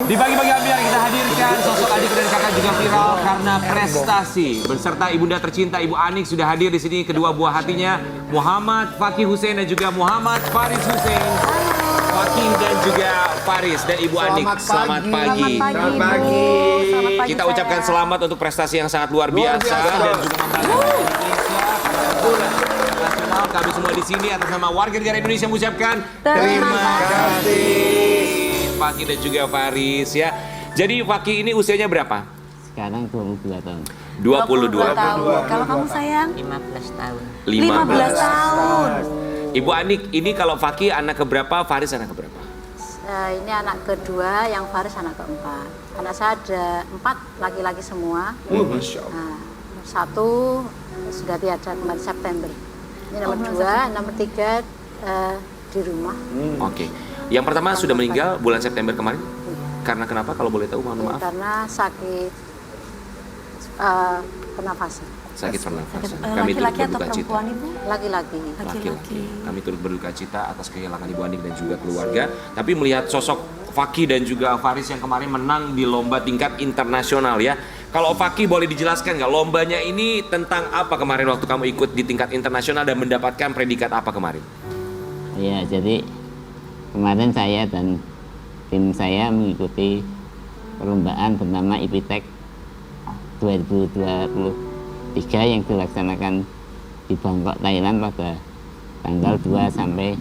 Di pagi-pagi ambiar kita hadirkan sosok adik dan kakak juga viral karena prestasi. Beserta ibunda tercinta Ibu Anik sudah hadir di sini kedua buah hatinya Muhammad Fakih Hussein dan juga Muhammad Faris Hussein. Fakih dan juga Faris dan Ibu Anik. Selamat pagi. Selamat pagi. Kita ucapkan selamat untuk prestasi yang sangat luar biasa dan juga membanggakan Indonesia. Nasional kami semua di sini atas nama warga negara Indonesia mengucapkan terima kasih. Fakih dan juga Faris ya. Jadi Fakih ini usianya berapa? Sekarang 22 tahun. 22 tahun. Kalau kamu sayang? 15 tahun. 15 tahun. Ibu Anik, ini kalau Fakih anak keberapa, Faris anak keberapa? Ini anak kedua, yang Faris anak keempat. Anak saya ada 4 laki-laki semua. Masya Allah. Nah, satu sudah tiada kemarin September. Ini nomor 2, nomor 3 di rumah. Oke. Yang pertama sudah meninggal bulan September kemarin? Karena kenapa kalau boleh tahu, mohon maaf? Karena sakit pernafasan. Sakit pernafasan. Laki-laki atau perempuan, Ibu? Laki-laki. Laki-laki. Kami turut berduka cita atas kehilangan Ibu Anik dan juga keluarga. Tapi melihat sosok Fakih dan juga Faris yang kemarin menang di lomba tingkat internasional ya. Kalau Fakih boleh dijelaskan nggak, lombanya ini tentang apa kemarin waktu kamu ikut di tingkat internasional dan mendapatkan predikat apa kemarin? Ya, jadi kemarin saya dan tim saya mengikuti perlombaan bernama IPTEK 2023 yang dilaksanakan di Bangkok, Thailand pada tanggal 2 sampai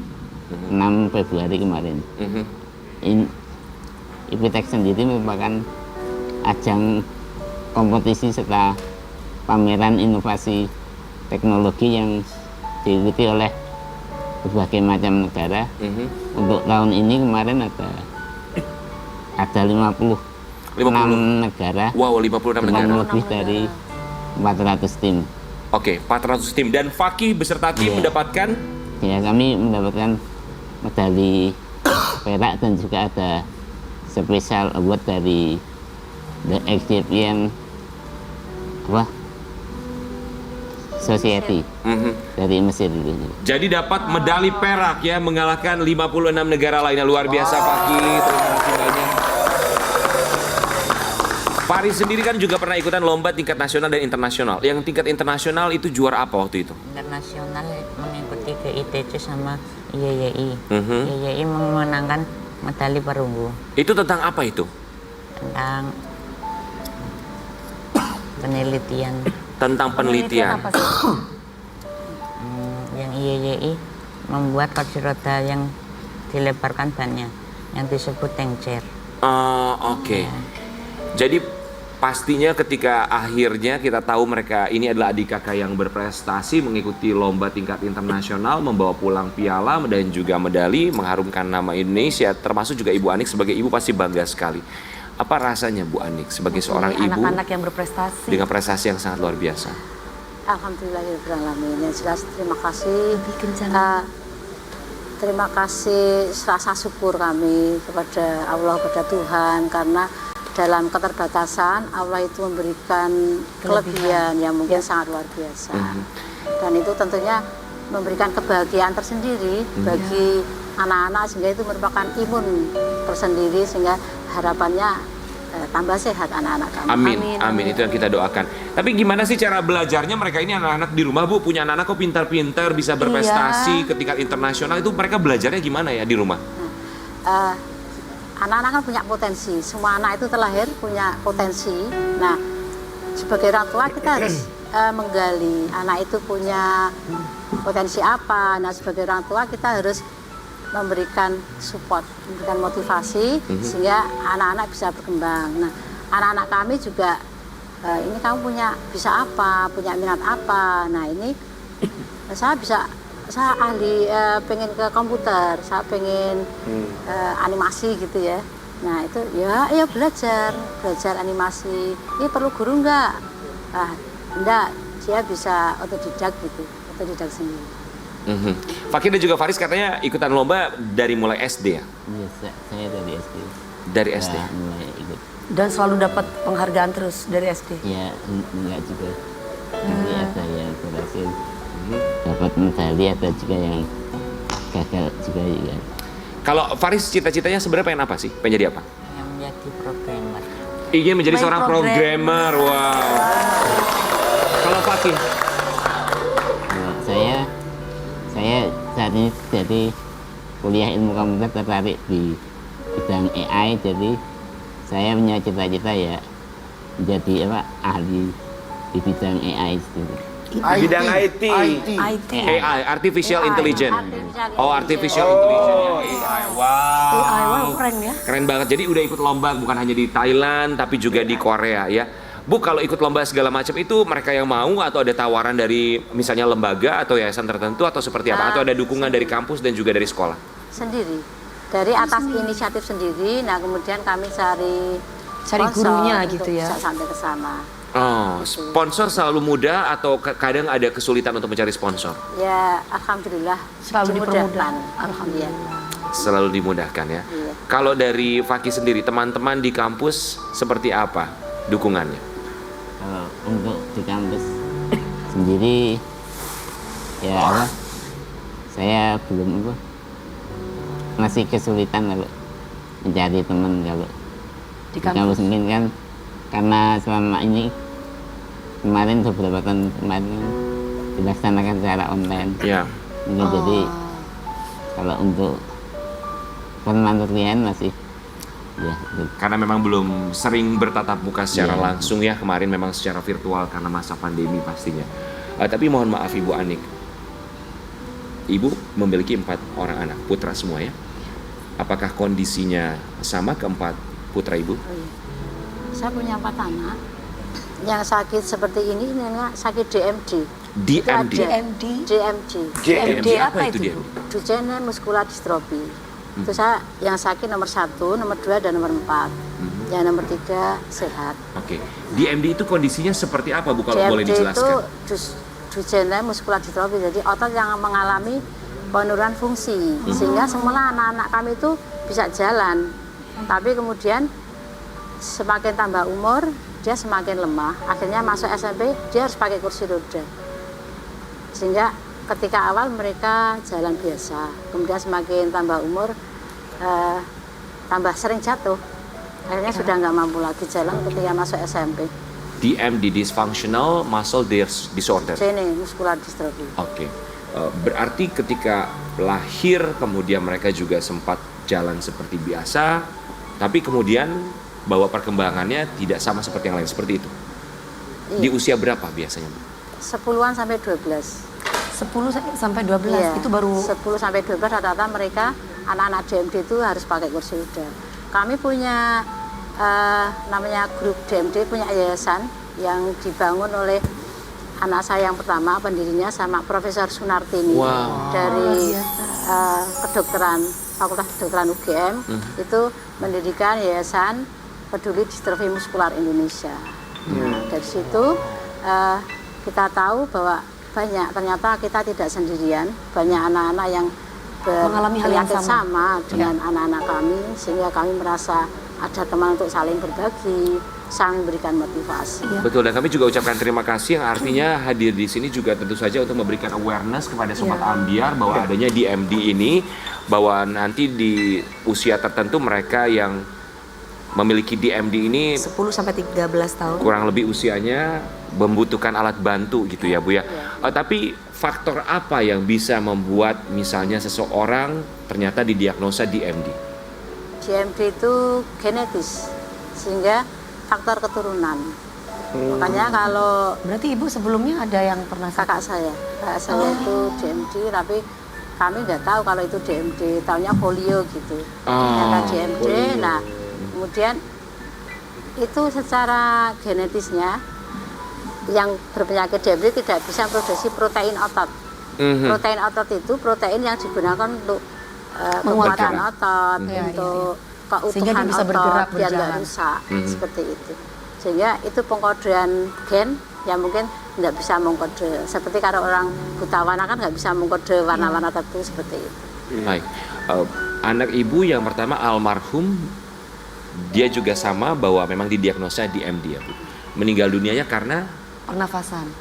6 Februari kemarin. IPTEK sendiri merupakan ajang kompetisi serta pameran inovasi teknologi yang diikuti oleh berbagai macam negara. Untuk tahun ini kemarin ada 56 negara. Wow, 56 dengan negara. lebih dari 400 tim. Oke, 400 tim. Dan Fakih beserta tim Iya. mendapatkan? Ya, kami mendapatkan medali perak dan juga ada special award dari The Egyptian Society dari Mesir itu. Jadi dapat medali perak ya, mengalahkan 56 negara lainnya. Luar biasa Fakih, terima kasih banyak. Faris sendiri kan juga pernah ikutan lomba tingkat nasional dan internasional. Yang tingkat internasional itu juara apa waktu itu? Internasional mengikuti ke ITC sama IYI. Mhm. IYI memenangkan medali perunggu Itu tentang apa itu? tentang penelitian. Tentang penelitian. apa sih? Yang IYI membuat kursi roda yang dilebarkan bannya, yang disebut tengcer. Oke. Jadi pastinya ketika akhirnya kita tahu mereka ini adalah adik kakak yang berprestasi mengikuti lomba tingkat internasional, membawa pulang piala dan juga medali, mengharumkan nama Indonesia, termasuk juga Ibu Anik sebagai ibu pasti bangga sekali. Apa rasanya Bu Anik sebagai seorang ibu Anak-anak yang berprestasi. dengan prestasi yang sangat luar biasa? Alhamdulillahirrahmanirrahim. Yang jelas terima kasih. Lebih kencang. Terima kasih, rasa syukur kami kepada Allah, kepada Tuhan, karena dalam keterbatasan Allah itu memberikan kelebihan yang mungkin sangat luar biasa. Dan itu tentunya memberikan kebahagiaan tersendiri bagi anak-anak, sehingga itu merupakan imun tersendiri, sehingga harapannya tambah sehat anak-anak kami. Amin, amin, itu yang kita doakan. Tapi gimana sih cara belajarnya mereka ini anak-anak di rumah Bu? Punya anak-anak kok pintar-pintar, bisa berprestasi ke tingkat internasional, itu mereka belajarnya gimana ya di rumah? Anak-anak kan punya potensi, semua anak itu terlahir punya potensi. Nah, sebagai orang tua kita harus menggali anak itu punya potensi apa. Nah, sebagai orang tua kita harus memberikan support, memberikan motivasi sehingga anak-anak bisa berkembang. Nah, anak-anak kami juga ini kamu bisa apa, punya minat apa. Nah, ini saya ahli pengen ke komputer, saya pengen animasi gitu ya. Nah itu ya belajar animasi. Ini perlu guru nggak? Enggak, dia bisa otodidak gitu, otodidak sendiri. Fakih dan juga Faris katanya ikutan lomba dari mulai SD ya? Iya, saya dari SD. Dari SD? Ya, mulai ikut. Dan selalu dapat penghargaan terus dari SD. Ya, enggak juga. Jadi ada yang berhasil dapat medali, ada juga yang gagal juga. Kalau Faris cita-citanya sebenarnya pengen apa sih? Pengen jadi apa? Yang menjadi jadi programmer. Ingin menjadi Main seorang programmer. Wow. Kalau Fakih? Kalau saya saat ini jadi kuliah ilmu komputer tertarik di bidang AI, jadi saya punya cita-cita ya menjadi ahli di bidang AI sendiri. Bidang IT. IT. AI, Artificial Intelligence. Artificial Artificial Intelligence. Intelligence. AI. Wow. AI, wow, keren ya. Keren banget. Jadi udah ikut lomba bukan hanya di Thailand tapi juga di Korea ya. Bu, kalau ikut lomba segala macam itu mereka yang mau atau ada tawaran dari misalnya lembaga atau yayasan tertentu atau seperti apa? Atau ada dukungan dari kampus dan juga dari sekolah? Sendiri. Dari atas inisiatif sendiri, nah kemudian kami cari sponsor gurunya untuk gitu ya. bisa sampai ke sana. Oh, sponsor selalu mudah atau kadang ada kesulitan untuk mencari sponsor? Ya, alhamdulillah Selalu dimudahkan. dipermudah. Alhamdulillah. Selalu dimudahkan ya. Iya. Kalau dari Fakih sendiri, teman-teman di kampus seperti apa dukungannya? Kalau untuk di kampus sendiri ya saya belum masih kesulitan kalau mencari teman. Kalau Di di kampus mungkin kan karena selama ini kemarin beberapa tahun kemarin kan dilaksanakan secara online, Ya. mungkin jadi kalau untuk teman klien masih ya gitu. Karena memang belum sering bertatap muka secara Iya. langsung ya, kemarin memang secara virtual karena masa pandemi pastinya. Tapi mohon maaf Ibu Anik, Ibu memiliki 4 orang anak, putra semua ya. Apakah kondisinya sama keempat putra Ibu? Oh, iya. Saya punya 4 anak. Yang sakit seperti ini sakit DMD. DMD? Itu ada. DMD. DMD. DMD apa itu, DMD? Duchenne muscular dystrophy. Itu saya yang sakit nomor 1, nomor 2, dan nomor 4. Yang nomor 3 sehat. Oke. DMD itu kondisinya seperti apa Bu kalau boleh DMD itu dijelaskan? Duchenne muscular dystrophy, jadi otot yang mengalami penurunan fungsi. Sehingga semula anak-anak kami itu bisa jalan. Tapi kemudian semakin tambah umur, dia semakin lemah. Akhirnya masuk SMP, dia harus pakai kursi roda. Sehingga ketika awal mereka jalan biasa, kemudian semakin tambah umur, tambah sering jatuh. Akhirnya sudah nggak mampu lagi jalan ketika masuk SMP. DMD, Dysfunctional Muscle Disorder. Duchenne muscular dystrophy. Oke. Berarti ketika lahir kemudian mereka juga sempat jalan seperti biasa, tapi kemudian bahwa perkembangannya tidak sama seperti yang lain, seperti itu. Di Iya. usia berapa biasanya, Bu? 10-an sampai 12. 10 sampai 12 Iya, itu baru 10 sampai 12 rata-rata mereka anak-anak DMD itu harus pakai kursi roda. Kami punya namanya grup DMD, punya yayasan yang dibangun oleh anak saya yang pertama, pendirinya sama Profesor Sunartini Wow. dari kedokteran Fakultas Kedokteran UGM. Itu mendirikan yayasan Peduli Distrofi Muskular Indonesia. Nah, dari situ kita tahu bahwa ternyata kita tidak sendirian, banyak anak-anak yang Mengalami hal yang penyakit sama. sama dengan anak-anak kami, sehingga kami merasa ada teman untuk saling berbagi, saling memberikan motivasi. Betul, dan kami juga ucapkan terima kasih yang artinya hadir di sini juga tentu saja untuk memberikan awareness kepada Sobat Ambiar bahwa adanya DMD ini, bahwa nanti di usia tertentu mereka yang memiliki DMD ini 10 sampai 13 tahun. kurang lebih usianya membutuhkan alat bantu gitu ya Bu ya. Tapi faktor apa yang bisa membuat misalnya seseorang ternyata didiagnosa DMD? DMD itu genetis, sehingga faktor keturunan. Makanya kalau Berarti ibu sebelumnya ada yang pernah sakit? kakak saya itu DMD, tapi kami nggak tahu kalau itu DMD, taunya polio gitu. Ternyata DMD, polio. nah kemudian itu secara genetisnya yang berpenyakit DMD tidak bisa produksi protein otot. Protein otot itu protein yang digunakan untuk kekuatan Bergerak. otot, Iya, untuk Sehingga dia keutuhan bisa otot bergerak, biar nggak berjalan. rusak, seperti itu. Sehingga itu pengkodean gen yang mungkin nggak bisa mengkode. Seperti kalau orang buta warna kan nggak bisa mengkode warna-warna tertentu seperti itu. Baik, anak ibu yang pertama almarhum, dia juga sama bahwa memang didiagnosa DMD ya Bu. Meninggal dunianya karena Pernafasan,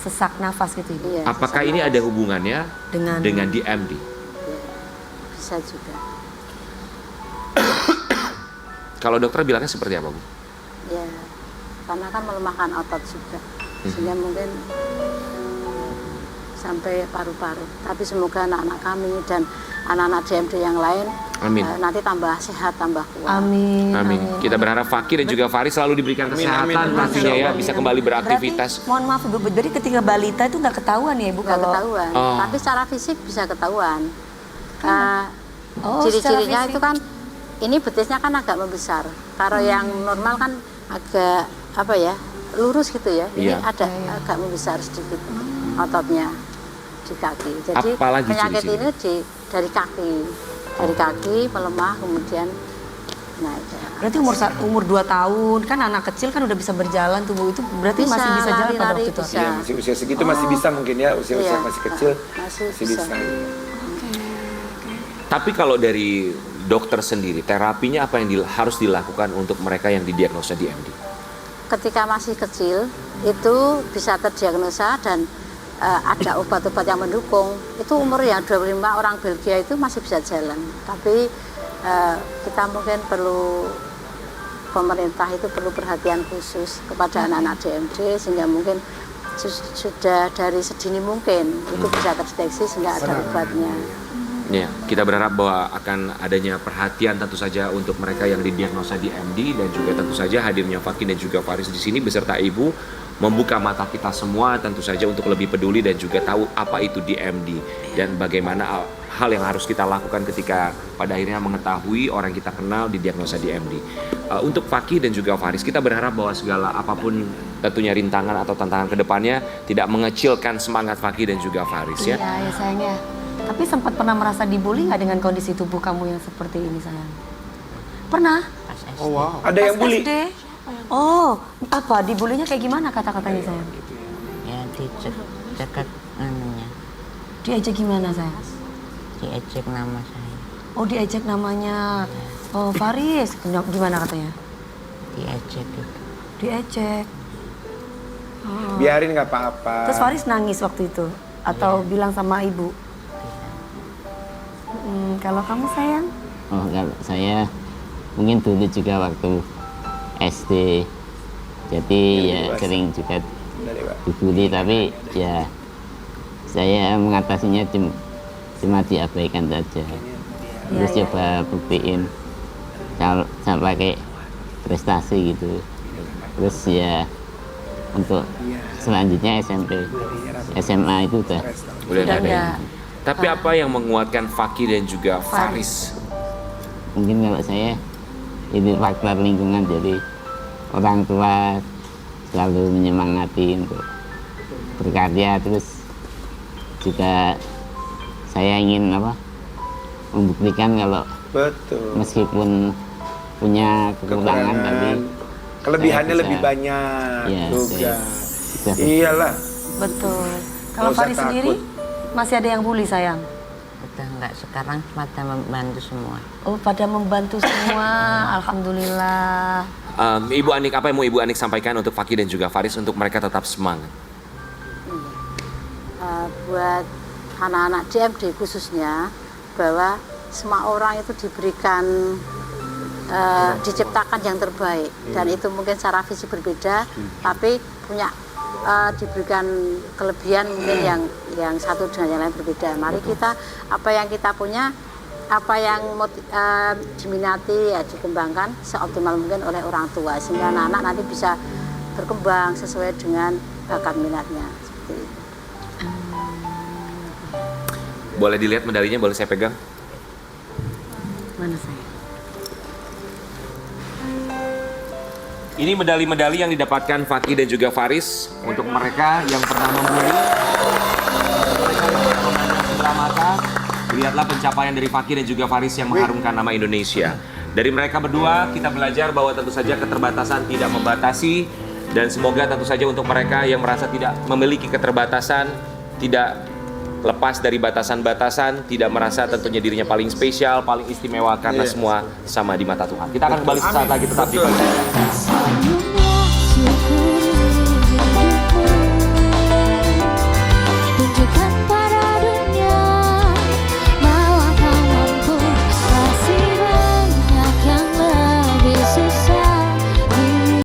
sesak nafas gitu ibu. Iya, apakah sama. ini ada hubungannya dengan DMD? Bisa juga. Kalau dokter bilangnya seperti apa, Bu? Ya, karena kan melemahkan otot juga, sehingga mungkin sampai paru-paru. Tapi semoga anak-anak kami dan anak-anak DMD yang lain Amin. nanti tambah sehat, tambah kuat. Amin. Amin. Kita berharap Fakih dan juga Faris selalu diberikan kesehatan pastinya ya, bisa kembali beraktivitas. Berarti, mohon maaf Ibu, jadi ketika balita itu nggak ketahuan ya Ibu Nggak kalau ketahuan, Oh. tapi secara fisik bisa ketahuan. Oh, Ciri-cirinya secara itu kan, ini betisnya kan agak membesar. Kalau yang normal kan agak apa ya, lurus gitu ya. Ini Iya. ada agak membesar sedikit ototnya di kaki. Jadi Apalagi penyakit ciri-ciri? ini dari kaki melemah kemudian naik. Berarti umur 2 tahun kan anak kecil kan udah bisa berjalan tuh Bu, itu berarti Bisa, masih bisa jalan pada lari-lari waktu itu. bisa. Iya, masih usia segitu masih bisa mungkin ya, usia-usia Iya. masih kecil Masih masih bisa. bisa. Tapi kalau dari dokter sendiri, terapinya apa yang harus dilakukan untuk mereka yang didiagnosa DMD? Ketika masih kecil itu bisa terdiagnosa dan ada obat-obat yang mendukung. Itu umur yang 25 orang Belgia itu masih bisa jalan. Tapi kita mungkin perlu, pemerintah itu perlu perhatian khusus kepada anak-anak DMD sehingga mungkin sudah dari sedini mungkin itu bisa terdeteksi sehingga ada obatnya. Ya, kita berharap bahwa akan adanya perhatian tentu saja untuk mereka yang didiagnosa DMD dan juga tentu saja hadirnya Fakih dan juga Faris di sini beserta Ibu membuka mata kita semua tentu saja untuk lebih peduli dan juga tahu apa itu DMD dan bagaimana hal yang harus kita lakukan ketika pada akhirnya mengetahui orang kita kenal didiagnosa DMD. Untuk Fakih dan juga Faris, kita berharap bahwa segala apapun tentunya rintangan atau tantangan ke depannya tidak mengecilkan semangat Fakih dan juga Faris ya. Iya ya sayangnya. Tapi sempat pernah merasa dibully nggak dengan kondisi tubuh kamu yang seperti ini sayang? Pernah? Pas SD. Oh wow. Ada yang Pas bully. SD? Oh, apa? Dibulinya kayak gimana kata-katanya sayang? Ya dicekat anunya, Diajak gimana sayang? diejek nama saya, Oh diajak namanya. Oh Faris, gimana katanya? diejek itu. Diejek. Biarin nggak apa-apa. Terus Faris nangis waktu itu? Atau bilang sama ibu? Kalau kamu sayang? Oh, kalau saya mungkin dulu juga waktu SD, jadi ya sering juga Dari, Pak. dibully, tapi ya saya mengatasinya cuma diabaikan saja. Terus coba buktiin saya pakai prestasi gitu. Terus ya untuk selanjutnya SMP, SMA itu udah Udah nggak ada. enggak. Tapi apa yang menguatkan Fakih dan juga Faris? mungkin kalau saya itu faktor lingkungan, jadi orang tua selalu menyemangati untuk berkarya, terus juga saya ingin membuktikan kalau Betul. meskipun punya kekurangan tapi Kelebihannya saya bisa- lebih banyak ya, juga. bisa Iyalah. Betul. Kalau Nggak usah Faris sendiri takut. masih ada yang bully sayang? Udah nggak, sekarang pada membantu semua. Oh pada membantu semua, alhamdulillah. Ibu Anik, apa yang mau Ibu Anik sampaikan untuk Fakih dan juga Faris untuk mereka tetap semangat? Buat anak-anak DMD khususnya, bahwa semua orang itu diberikan diciptakan yang terbaik dan itu mungkin secara fisik berbeda tapi punya diberikan kelebihan mungkin yang satu dengan yang lain berbeda. Mari kita apa yang kita punya, apa yang diminati ya dikembangkan seoptimal mungkin oleh orang tua sehingga anak-anak nanti bisa berkembang sesuai dengan bakat minatnya seperti itu. Boleh dilihat medalinya, boleh saya pegang? Mana sayang? Ini medali-medali yang didapatkan Fakih dan juga Faris untuk mereka yang pernah membuli, mereka yang pernah memandang sebelah mata. Lihatlah pencapaian dari Fakih dan juga Faris yang mengharumkan nama Indonesia. Dari mereka berdua kita belajar bahwa tentu saja keterbatasan tidak membatasi dan semoga tentu saja untuk mereka yang merasa tidak memiliki keterbatasan tidak lepas dari batasan-batasan, tidak merasa tentunya dirinya paling spesial, paling istimewa karena semua sama di mata Tuhan. Kita akan kembali sesaat lagi tetap di